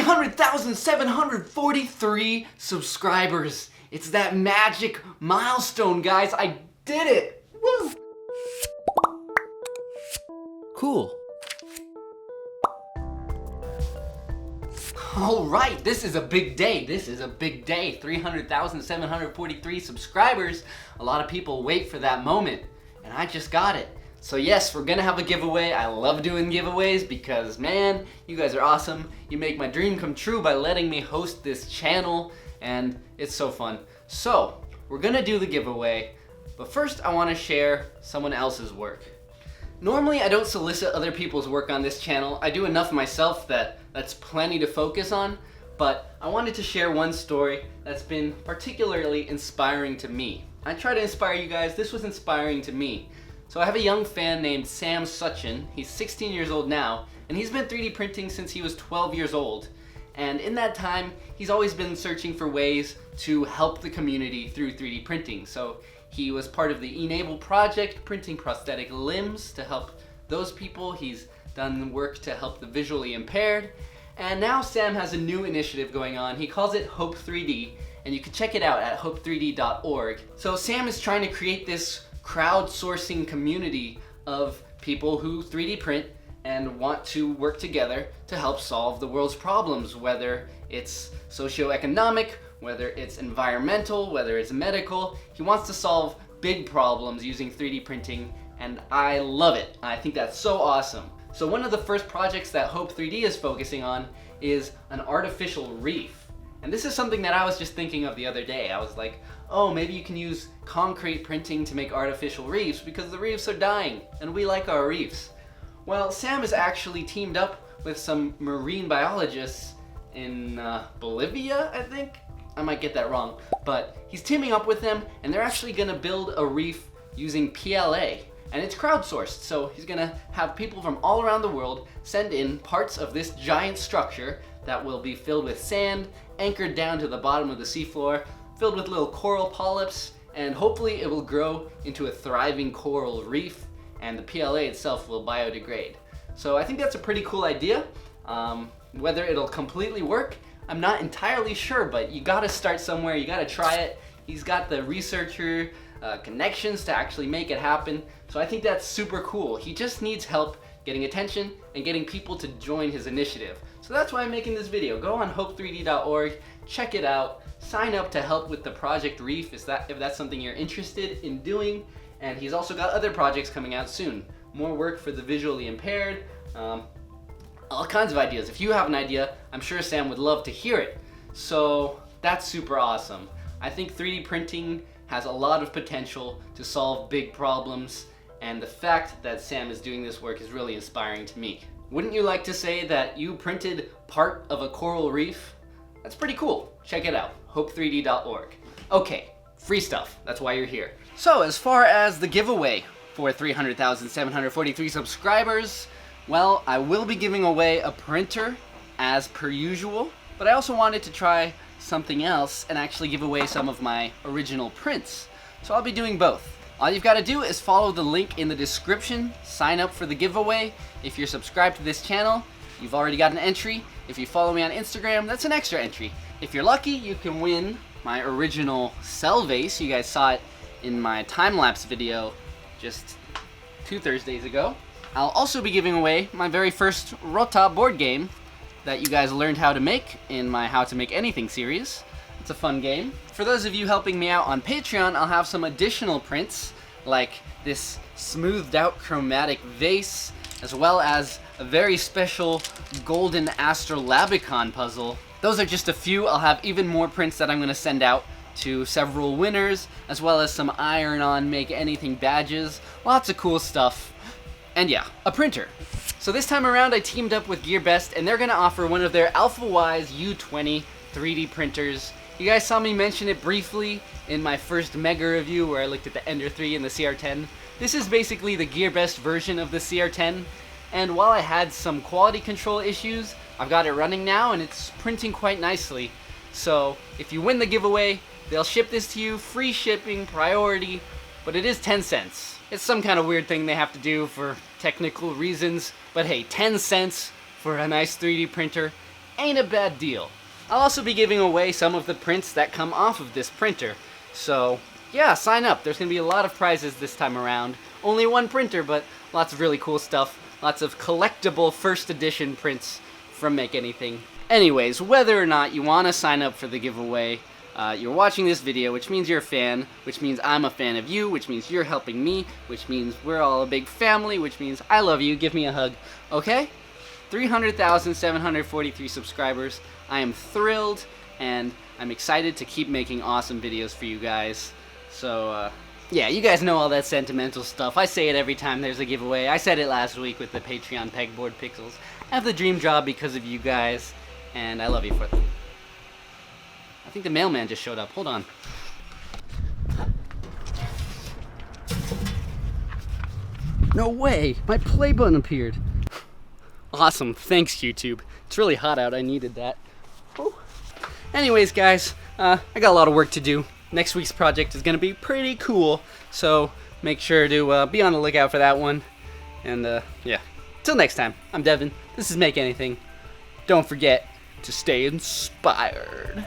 300,743 subscribers. It's that magic milestone, guys. I did it. Woo! Cool. All right, this is a big day. 300,743 subscribers. A lot of people wait for that moment, and I just got it. So yes, we're gonna have a giveaway. I love doing giveaways because, man, you guys are awesome. You make my dream come true by letting me host this channel, and it's so fun. So, we're gonna do the giveaway, but first I wanna share someone else's work. Normally I don't solicit other people's work on this channel. I do enough myself that's plenty to focus on, but I wanted to share one story that's been particularly inspiring to me. I try to inspire you guys. This was inspiring to me. So I have a young fan named Sam Suchin. He's 16 years old now, and he's been 3D printing since he was 12 years old. And in that time, he's always been searching for ways to help the community through 3D printing. So he was part of the Enable project, printing prosthetic limbs to help those people. He's done work to help the visually impaired. And now Sam has a new initiative going on. He calls it Hope 3D, and you can check it out at hope3d.org. So Sam is trying to create this crowdsourcing community of people who 3D print and want to work together to help solve the world's problems, whether it's socioeconomic, whether it's environmental, whether it's medical. He wants to solve big problems using 3D printing, and I love it. I think that's so awesome. So one of the first projects that Hope 3D is focusing on is an artificial reef. And this is something that I was just thinking of the other day. I was like, oh, maybe you can use concrete printing to make artificial reefs because the reefs are dying and we like our reefs. Well, Sam is actually teamed up with some marine biologists in Bolivia, I think? I might get that wrong. But he's teaming up with them, and they're actually gonna build a reef using PLA. And it's crowdsourced, so he's gonna have people from all around the world send in parts of this giant structure that will be filled with sand, anchored down to the bottom of the seafloor, filled with little coral polyps, and hopefully it will grow into a thriving coral reef, and the PLA itself will biodegrade. So I think that's a pretty cool idea. Whether it'll completely work, I'm not entirely sure, but you gotta start somewhere, you gotta try it. He's got the researcher connections to actually make it happen, so I think that's super cool. He just needs help getting attention and getting people to join his initiative. So that's why I'm making this video. Go on hope3d.org, check it out, sign up to help with the Project Reef if that's something you're interested in doing. And he's also got other projects coming out soon. More work for the visually impaired, all kinds of ideas. If you have an idea, I'm sure Sam would love to hear it. So that's super awesome. I think 3D printing has a lot of potential to solve big problems, and the fact that Sam is doing this work is really inspiring to me. Wouldn't you like to say that you printed part of a coral reef? That's pretty cool. Check it out, hope3d.org. Okay, free stuff, that's why you're here. So as far as the giveaway for 300,743 subscribers, well, I will be giving away a printer as per usual, but I also wanted to try something else and actually give away some of my original prints. So I'll be doing both. All you've got to do is follow the link in the description, sign up for the giveaway. If you're subscribed to this channel, you've already got an entry. If you follow me on Instagram, that's an extra entry. If you're lucky, you can win my original cell vase. You guys saw it in my time-lapse video just 2 Thursdays ago. I'll also be giving away my very first Rota board game that you guys learned how to make in my How to Make Anything series. It's a fun game. For those of you helping me out on Patreon, I'll have some additional prints, like this smoothed out chromatic vase, as well as a very special golden Astrolabicon puzzle. Those are just a few. I'll have even more prints that I'm gonna send out to several winners, as well as some iron-on Make Anything badges. Lots of cool stuff. And yeah, a printer. So this time around I teamed up with GearBest, and they're gonna offer one of their AlphaWise U20 3D printers. You guys saw me mention it briefly in my first Mega review where I looked at the Ender 3 and the CR10. This is basically the GearBest version of the CR10, and while I had some quality control issues, I've got it running now and it's printing quite nicely. So if you win the giveaway, they'll ship this to you, free shipping, priority, but it is 10 cents. It's some kind of weird thing they have to do for technical reasons, but hey, 10 cents for a nice 3D printer ain't a bad deal. I'll also be giving away some of the prints that come off of this printer. So yeah, sign up. There's going to be a lot of prizes this time around. Only one printer, but lots of really cool stuff. Lots of collectible first edition prints from Make Anything. Anyways, whether or not you want to sign up for the giveaway, you're watching this video, which means you're a fan, which means I'm a fan of you, which means you're helping me, which means we're all a big family, which means I love you. Give me a hug, okay? 300,743 subscribers. I am thrilled, and I'm excited to keep making awesome videos for you guys. So, yeah, you guys know all that sentimental stuff. I say it every time there's a giveaway. I said it last week with the Patreon pegboard pixels. I have the dream job because of you guys, and I love you for it. I think the mailman just showed up. Hold on. No way! My play button appeared. Awesome. Thanks, YouTube. It's really hot out. I needed that. Whew. Anyways, guys, I got a lot of work to do. Next week's project is going to be pretty cool, so make sure to be on the lookout for that one. And, yeah. Till next time, I'm Devin. This is Make Anything. Don't forget to stay inspired.